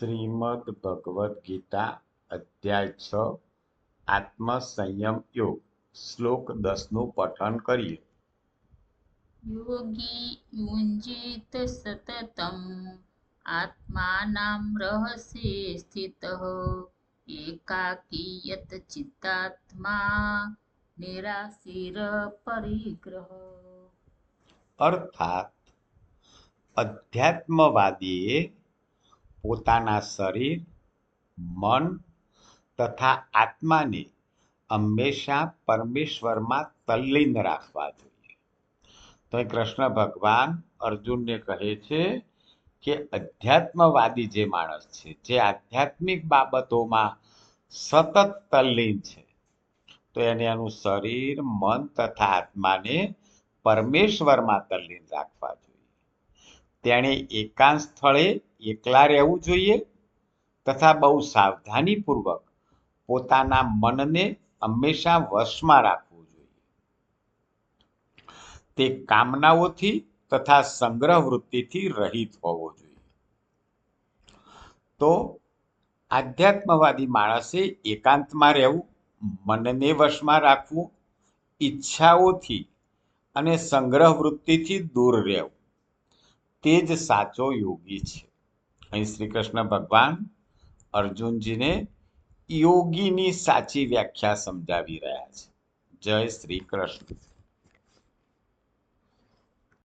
શ્રીમદ ભગવદ્ ગીતા અધ્યાય 6 આત્મસંયમ યોગ શ્લોક 10નું પઠન કરીએ. યોગી યુંજીત સતતમ આત્માનામ રહસ્યે સ્થિતઃ એકાકી યત ચિત્તાત્મા નિરાશીર પરિગ્રહ. અર્થાત અધ્યાત્મવાદીએ પોતાના શરીર, મન તથા આત્માને હંમેશા પરમેશ્વરમાં તલ્લીન રાખવા જોઈએ. તો એ કૃષ્ણ ભગવાન અર્જુનને કહે છે કે અધ્યાત્મવાદી જે માણસ છે, જે આધ્યાત્મિક બાબતોમાં સતત તલ્લીન છે, તો એને એનું શરીર, મન તથા આત્માને પરમેશ્વરમાં તલ્લીન રાખવા જોઈએ. તેણે એકાંત સ્થળે એકલા રહેવું જોઈએ તથા બહુ સાવધાનીપૂર્વક પોતાના મનને હંમેશા વશમાં રાખવું જોઈએ. તે કામનાઓથી તથા સંગ્રહ વૃત્તિથી રહિત હોવો જોઈએ. તો આધ્યાત્મવાદી માણસે એકાંતમાં રહેવું, મનને વશમાં રાખવું, ઈચ્છાઓથી અને સંગ્રહ વૃત્તિથી દૂર રહેવું, તે જ સાચો યોગી છે. અહીં શ્રી કૃષ્ણ ભગવાન અર્જુનજીને યોગીની સાચી વ્યાખ્યા સમજાવી રહ્યા છે. જય શ્રી કૃષ્ણ.